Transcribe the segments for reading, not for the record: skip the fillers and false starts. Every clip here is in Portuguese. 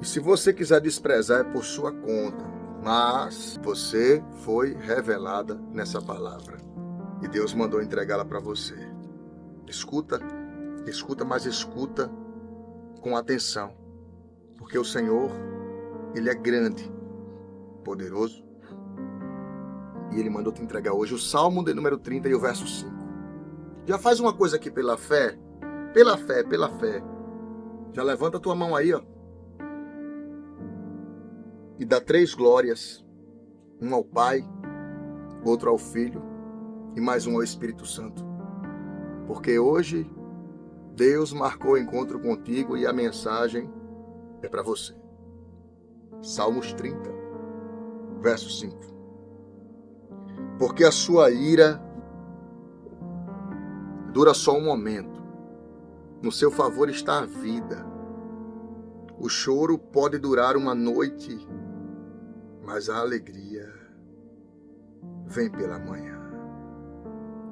E se você quiser desprezar, é por sua conta. Mas você foi revelada nessa palavra. E Deus mandou entregá-la para você. Escuta, mas escuta com atenção. Porque o Senhor, Ele é grande, poderoso. E Ele mandou te entregar hoje o Salmo de número 30 e o verso 5. Já faz uma coisa aqui pela fé. Pela fé. Já levanta a tua mão aí, ó. E dá 3 glórias. Um ao Pai, outro ao Filho e mais um ao Espírito Santo. Porque hoje Deus marcou o encontro contigo e a mensagem é para você. Salmos 30, verso 5. Porque a sua ira dura só um momento. No seu favor está a vida. O choro pode durar uma noite, mas a alegria vem pela manhã.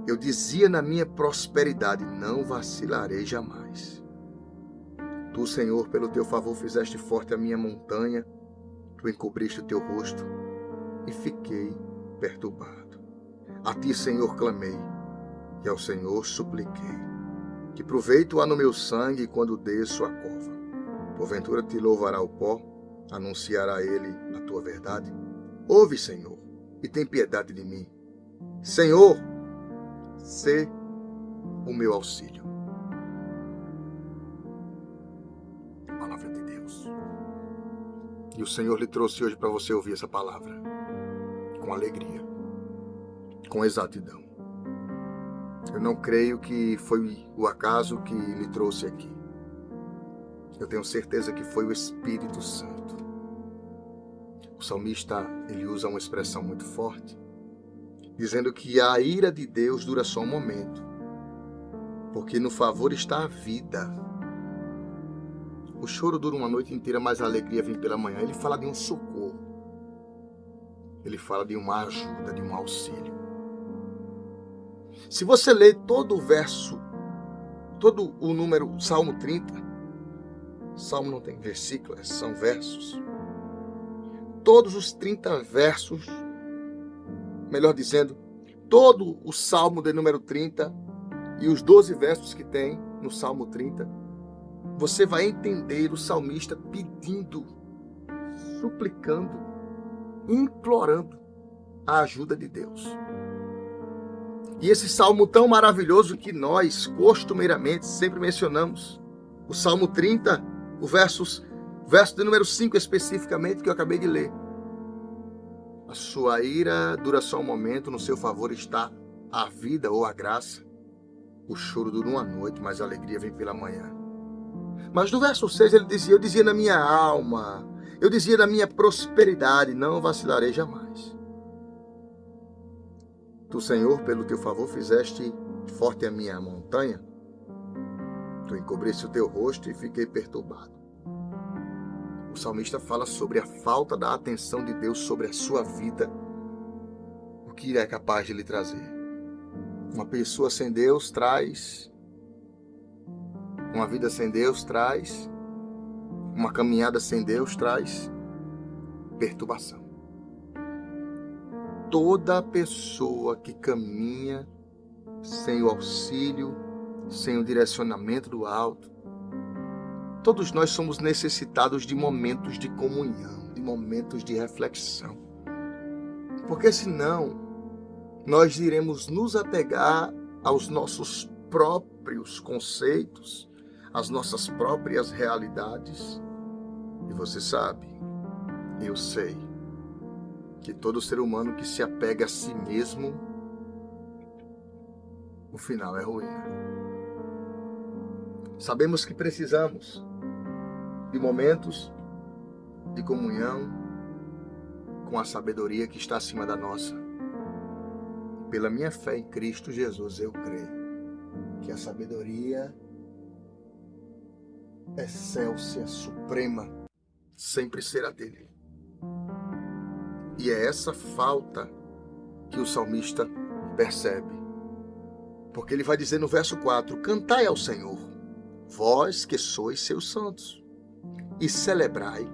Eu dizia na minha prosperidade, não vacilarei jamais. Tu, Senhor, pelo teu favor fizeste forte a minha montanha, tu encobriste o teu rosto e fiquei perturbado. A ti, Senhor, clamei e ao Senhor supliquei. Que proveito há no meu sangue quando desço a cova? Porventura te louvará o pó, anunciará ele a tua verdade. Ouve, Senhor, e tem piedade de mim. Senhor, sê o meu auxílio. Palavra de Deus. E o Senhor lhe trouxe hoje para você ouvir essa palavra com alegria, com exatidão. Eu não creio que foi o acaso que lhe trouxe aqui. Eu tenho certeza que foi o Espírito Santo. O salmista, ele usa uma expressão muito forte, dizendo que a ira de Deus dura só um momento, porque no favor está a vida. O choro dura uma noite inteira, mas a alegria vem pela manhã. Ele fala de um socorro. Ele fala de uma ajuda, de um auxílio. Se você ler todo o verso, todo o número, Salmo 30, Salmo não tem versículos, são versos. Todos os 30 versos, melhor dizendo, todo o Salmo de número 30 e os 12 versos que tem no Salmo 30, você vai entender o salmista pedindo, suplicando, implorando a ajuda de Deus. E esse salmo tão maravilhoso que nós costumeiramente sempre mencionamos, o Salmo 30, o verso de número 5 especificamente, que eu acabei de ler. A sua ira dura só um momento, no seu favor está a vida ou a graça. O choro dura uma noite, mas a alegria vem pela manhã. Mas no verso 6 ele dizia, eu dizia na minha alma, eu dizia na minha prosperidade, não vacilarei jamais. Tu, Senhor, pelo teu favor fizeste forte a minha montanha. Tu encobriste o teu rosto e fiquei perturbado. O salmista fala sobre a falta da atenção de Deus sobre a sua vida. O que ele é capaz de lhe trazer. Uma pessoa sem Deus traz. Uma vida sem Deus traz. Uma caminhada sem Deus traz perturbação. Toda pessoa que caminha sem o auxílio, sem o direcionamento do alto, todos nós somos necessitados de momentos de comunhão, de momentos de reflexão. Porque senão, nós iremos nos apegar aos nossos próprios conceitos, às nossas próprias realidades. E você sabe, eu sei, que todo ser humano que se apega a si mesmo, o final é ruína. Sabemos que precisamos de momentos de comunhão com a sabedoria que está acima da nossa. Pela minha fé em Cristo Jesus, eu creio que a sabedoria excelsa, suprema, sempre será dele. E é essa falta que o salmista percebe. Porque ele vai dizer no verso 4, cantai ao Senhor, vós que sois seus santos, e celebrai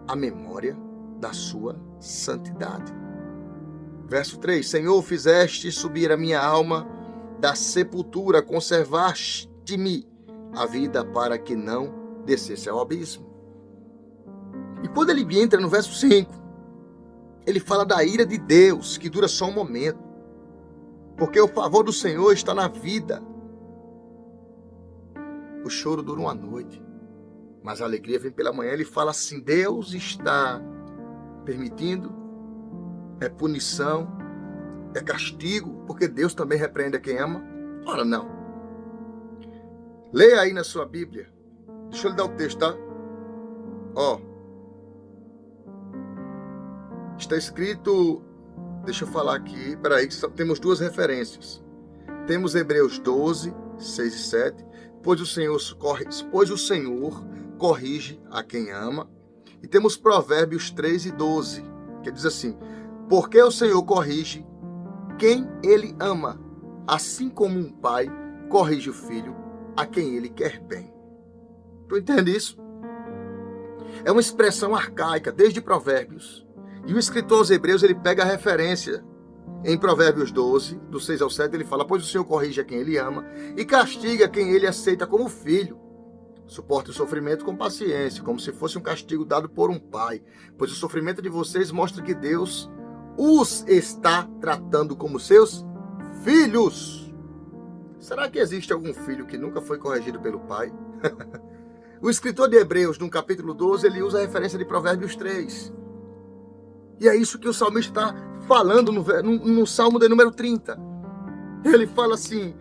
a memória da sua santidade. Verso 3: Senhor, fizeste subir a minha alma da sepultura, conservaste-me a vida para que não descesse ao abismo. E quando ele entra no verso 5, ele fala da ira de Deus, que dura só um momento, porque o favor do Senhor está na vida. O choro dura uma noite, mas a alegria vem pela manhã. Ele fala assim: Deus está permitindo, é punição, é castigo, porque Deus também repreende a quem ama? Ora, não. Leia aí na sua Bíblia. Deixa eu lhe dar o texto, tá? Está escrito, deixa eu falar aqui, peraí, temos duas referências. Temos Hebreus 12, 6 e 7, pois o Senhor corrige a quem ama. E temos Provérbios 3 e 12, que diz assim: porque o Senhor corrige quem ele ama, assim como um pai corrige o filho a quem ele quer bem. Tu entende isso? É uma expressão arcaica, desde Provérbios. E o escritor aos Hebreus, ele pega a referência em Provérbios 12, do 6 ao 7, ele fala: pois o Senhor corrige a quem ele ama e castiga quem ele aceita como filho. Suporte o sofrimento com paciência, como se fosse um castigo dado por um pai, pois o sofrimento de vocês mostra que Deus os está tratando como seus filhos. Será que existe algum filho que nunca foi corrigido pelo pai? O escritor de Hebreus, no capítulo 12, ele usa a referência de Provérbios 3. E é isso que o salmista está falando no Salmo de número 30. Ele fala assim,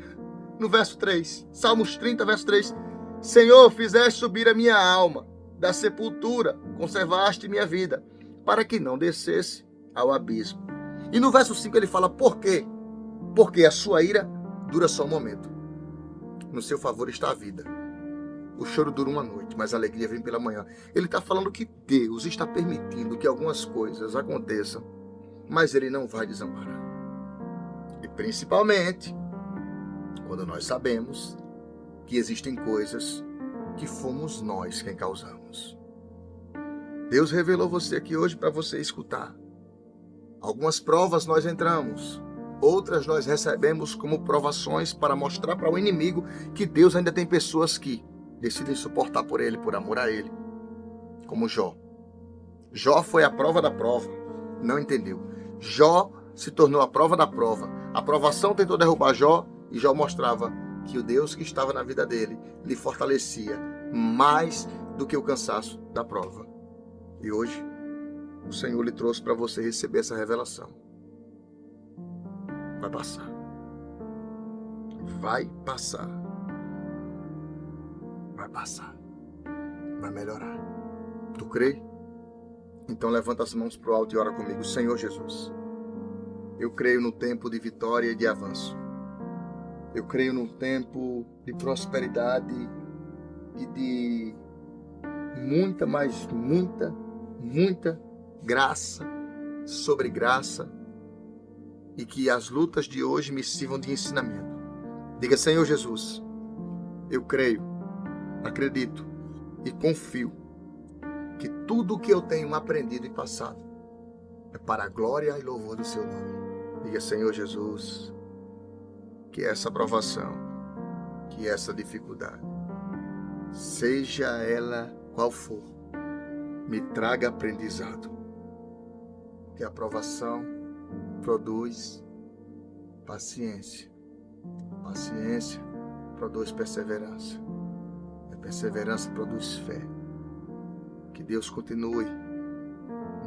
no verso 3, Salmos 30, verso 3, Senhor, fizeste subir a minha alma da sepultura, conservaste minha vida, para que não descesse ao abismo. E no verso 5 ele fala, por quê? Porque a sua ira dura só um momento. No seu favor está a vida. O choro dura uma noite, mas a alegria vem pela manhã. Ele está falando que Deus está permitindo que algumas coisas aconteçam, mas Ele não vai desamparar. E principalmente, quando nós sabemos que existem coisas que fomos nós quem causamos. Deus revelou você aqui hoje para você escutar. Algumas provas nós entramos, outras nós recebemos como provações para mostrar para o inimigo que Deus ainda tem pessoas que decidem suportar por ele, por amor a ele. Como Jó. Jó foi a prova da prova. Não entendeu. Jó se tornou a prova da prova. A provação tentou derrubar Jó e Jó mostrava que o Deus que estava na vida dele lhe fortalecia mais do que o cansaço da prova. E hoje o Senhor lhe trouxe para você receber essa revelação. Vai passar. Vai passar. Vai passar. Vai melhorar. Tu crê? Então levanta as mãos para o alto e ora comigo. Senhor Jesus, eu creio no tempo de vitória e de avanço. Eu creio no tempo de prosperidade e de muita, mas muita graça sobre graça, e que as lutas de hoje me sirvam de ensinamento. Diga, Senhor Jesus, eu creio, acredito e confio que tudo o que eu tenho aprendido e passado é para a glória e louvor do seu nome. Diga, Senhor Jesus, que essa provação, que essa dificuldade, seja ela qual for, me traga aprendizado. Que a provação produz paciência. Paciência produz perseverança. A perseverança produz fé. Que Deus continue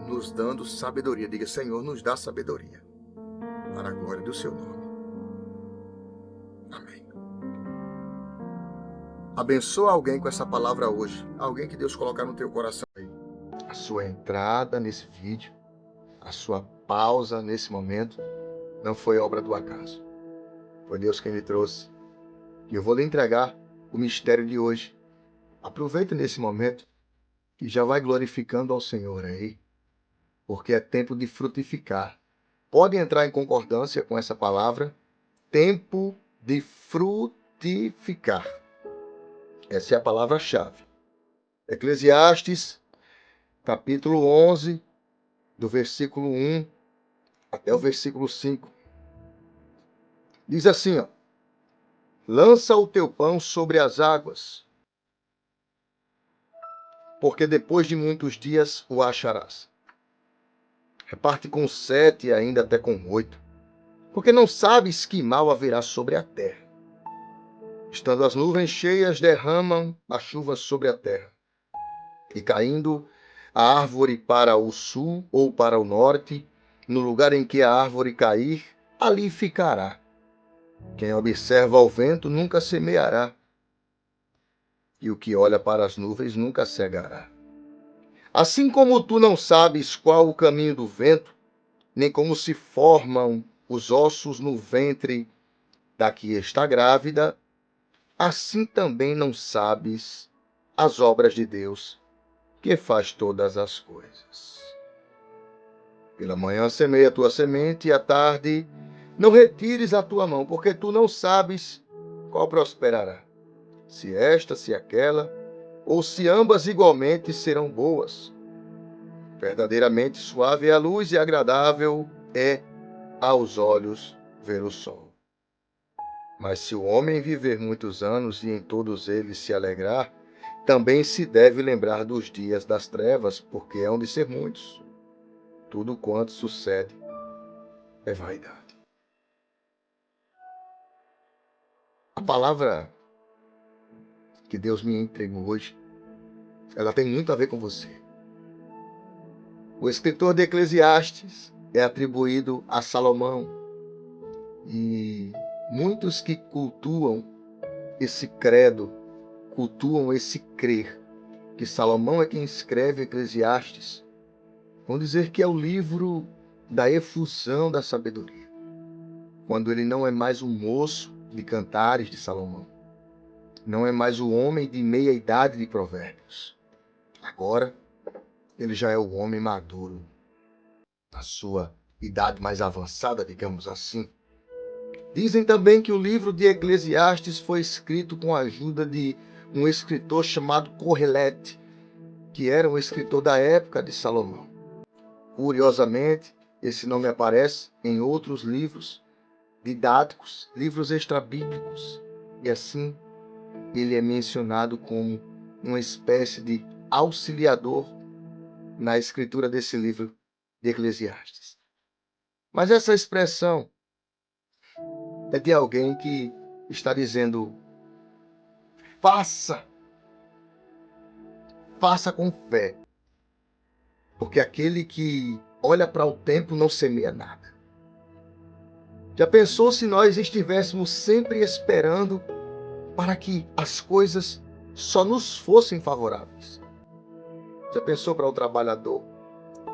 nos dando sabedoria. Diga, Senhor, nos dá sabedoria para a glória do seu nome. Amém. Abençoa alguém com essa palavra hoje. Alguém que Deus colocar no teu coração aí. A sua entrada nesse vídeo, a sua pausa nesse momento, não foi obra do acaso. Foi Deus quem lhe trouxe. E eu vou lhe entregar o mistério de hoje. Aproveita nesse momento e já vai glorificando ao Senhor aí, porque é tempo de frutificar. Pode entrar em concordância com essa palavra, tempo de frutificar. Essa é a palavra-chave. Eclesiastes, capítulo 11, do versículo 1 até o versículo 5. Diz assim, ó: lança o teu pão sobre as águas, porque depois de muitos dias o acharás. Reparte com 7 e ainda até com 8, porque não sabes que mal haverá sobre a terra. Estando as nuvens cheias, derramam a chuva sobre a terra, e caindo a árvore para o sul ou para o norte, no lugar em que a árvore cair, ali ficará. Quem observa ao vento nunca semeará, e o que olha para as nuvens nunca cegará. Assim como tu não sabes qual o caminho do vento, nem como se formam os ossos no ventre da que está grávida, assim também não sabes as obras de Deus, que faz todas as coisas. Pela manhã semeia a tua semente, e à tarde não retires a tua mão, porque tu não sabes qual prosperará, se esta, se aquela, ou se ambas igualmente serão boas. Verdadeiramente suave é a luz e agradável é aos olhos ver o sol. Mas se o homem viver muitos anos e em todos eles se alegrar, também se deve lembrar dos dias das trevas, porque hão de ser muitos. Tudo quanto sucede é vaidade. A palavra que Deus me entregou hoje, ela tem muito a ver com você. O escritor de Eclesiastes é atribuído a Salomão, e muitos que cultuam esse credo, cultuam esse crer, que Salomão é quem escreve Eclesiastes, vão dizer que é o livro da efusão da sabedoria, quando ele não é mais o moço de Cantares de Salomão, não é mais o homem de meia idade de Provérbios. Agora, ele já é o homem maduro, na sua idade mais avançada, digamos assim. Dizem também que o livro de Eclesiastes foi escrito com a ajuda de um escritor chamado Correlete, que era um escritor da época de Salomão. Curiosamente, esse nome aparece em outros livros didáticos, livros extrabíblicos, e assim ele é mencionado como uma espécie de auxiliador na escritura desse livro de Eclesiastes. Mas essa expressão é de alguém que está dizendo: faça com fé, porque aquele que olha para o tempo não semeia nada. Já pensou se nós estivéssemos sempre esperando para que as coisas só nos fossem favoráveis? Já pensou para o trabalhador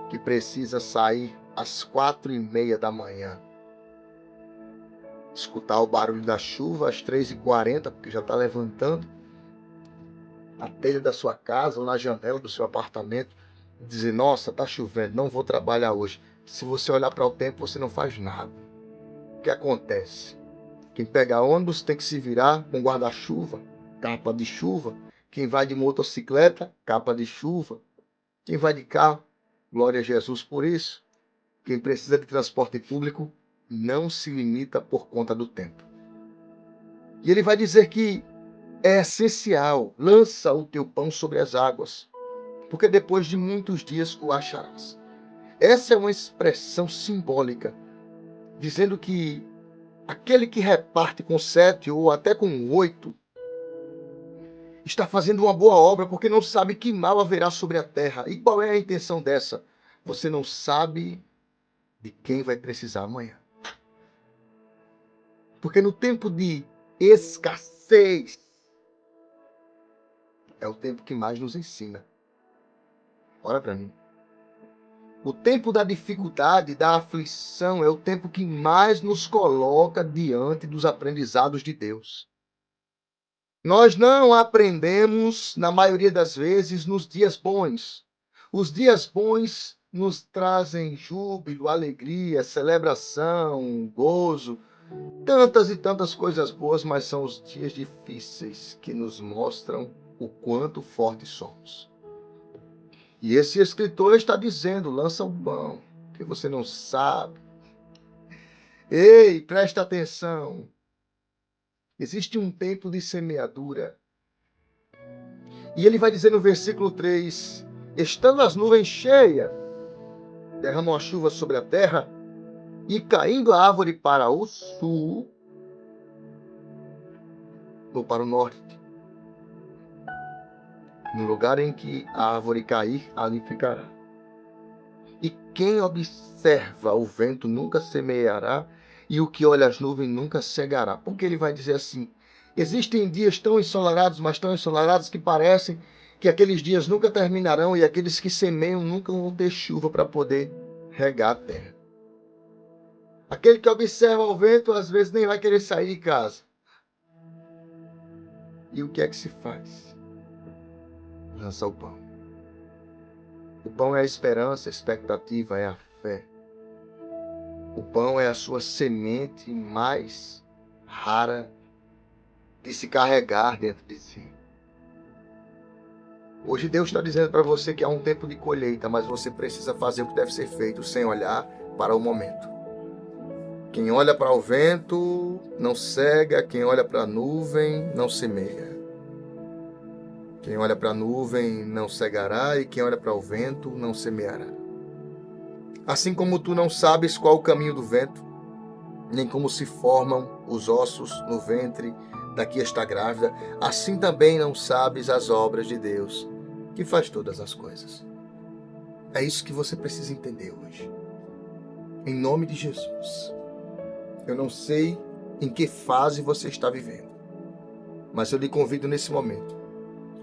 que precisa sair às 4h30 da manhã, escutar o barulho da chuva às 3h40, porque já está levantando na telha da sua casa ou na janela do seu apartamento, e dizer: nossa, está chovendo, não vou trabalhar hoje. Se você olhar para o tempo, você não faz nada. O que acontece? Quem pega ônibus tem que se virar com guarda-chuva, capa de chuva. Quem vai de motocicleta, capa de chuva. Quem vai de carro, glória a Jesus por isso. Quem precisa de transporte público não se limita por conta do tempo. E ele vai dizer que é essencial: lança o teu pão sobre as águas, porque depois de muitos dias o acharás. Essa é uma expressão simbólica, dizendo que aquele que reparte com 7 ou até com 8 está fazendo uma boa obra, porque não sabe que mal haverá sobre a terra. E qual é a intenção dessa? Você não sabe de quem vai precisar amanhã. Porque no tempo de escassez é o tempo que mais nos ensina. Olha para mim. O tempo da dificuldade, da aflição, é o tempo que mais nos coloca diante dos aprendizados de Deus. Nós não aprendemos, na maioria das vezes, nos dias bons. Os dias bons nos trazem júbilo, alegria, celebração, gozo, tantas e tantas coisas boas, mas são os dias difíceis que nos mostram o quanto fortes somos. E esse escritor está dizendo, lança o pão, que você não sabe. Ei, presta atenção. Existe um tempo de semeadura. E ele vai dizer no versículo 3, estando as nuvens cheias, derramam a chuva sobre a terra, e caindo a árvore para o sul, ou para o norte, no lugar em que a árvore cair, ali ficará. E quem observa o vento nunca semeará, e o que olha as nuvens nunca cegará. Porque ele vai dizer assim, existem dias tão ensolarados, mas tão ensolarados, que parecem que aqueles dias nunca terminarão, e aqueles que semeiam nunca vão ter chuva para poder regar a terra. Aquele que observa o vento, às vezes nem vai querer sair de casa. E o que é que se faz? Lança o pão. O pão é a esperança, a expectativa, é a fé. O pão é a sua semente mais rara de se carregar dentro de si. Hoje Deus está dizendo para você que há um tempo de colheita, mas você precisa fazer o que deve ser feito sem olhar para o momento. Quem olha para o vento não cega, quem olha para a nuvem não semeia. Quem olha para a nuvem não cegará, e quem olha para o vento não semeará. Assim como tu não sabes qual o caminho do vento, nem como se formam os ossos no ventre da que está grávida, assim também não sabes as obras de Deus, que faz todas as coisas. É isso que você precisa entender hoje. Em nome de Jesus. Eu não sei em que fase você está vivendo, mas eu lhe convido nesse momento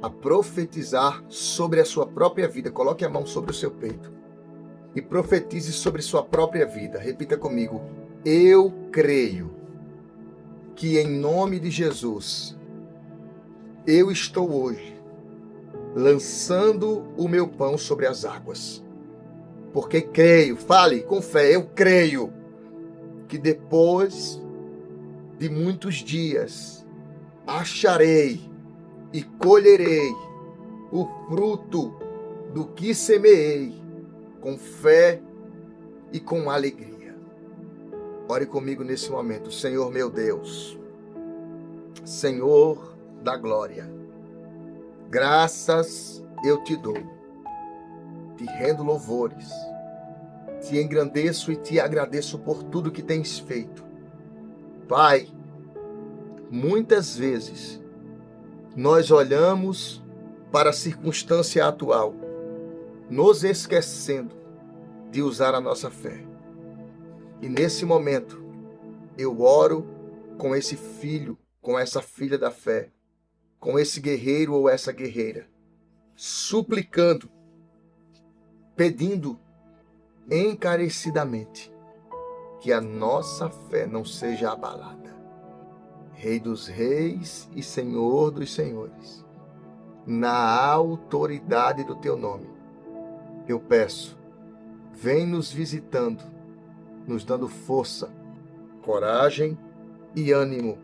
a profetizar sobre a sua própria vida. Coloque a mão sobre o seu peito e profetize sobre sua própria vida. Repita comigo. Eu creio que em nome de Jesus, eu estou hoje lançando o meu pão sobre as águas. Porque creio, fale com fé, eu creio que depois de muitos dias acharei e colherei o fruto do que semeei, com fé e com alegria. Ore comigo nesse momento. Senhor meu Deus, Senhor da glória, graças eu te dou, te rendo louvores, te engrandeço e te agradeço por tudo que tens feito. Pai, muitas vezes nós olhamos para a circunstância atual, nos esquecendo de usar a nossa fé. E nesse momento, eu oro com esse filho, com essa filha da fé, com esse guerreiro ou essa guerreira, suplicando, pedindo encarecidamente que a nossa fé não seja abalada. Rei dos reis e Senhor dos senhores, na autoridade do teu nome, eu peço, vem nos visitando, nos dando força, coragem e ânimo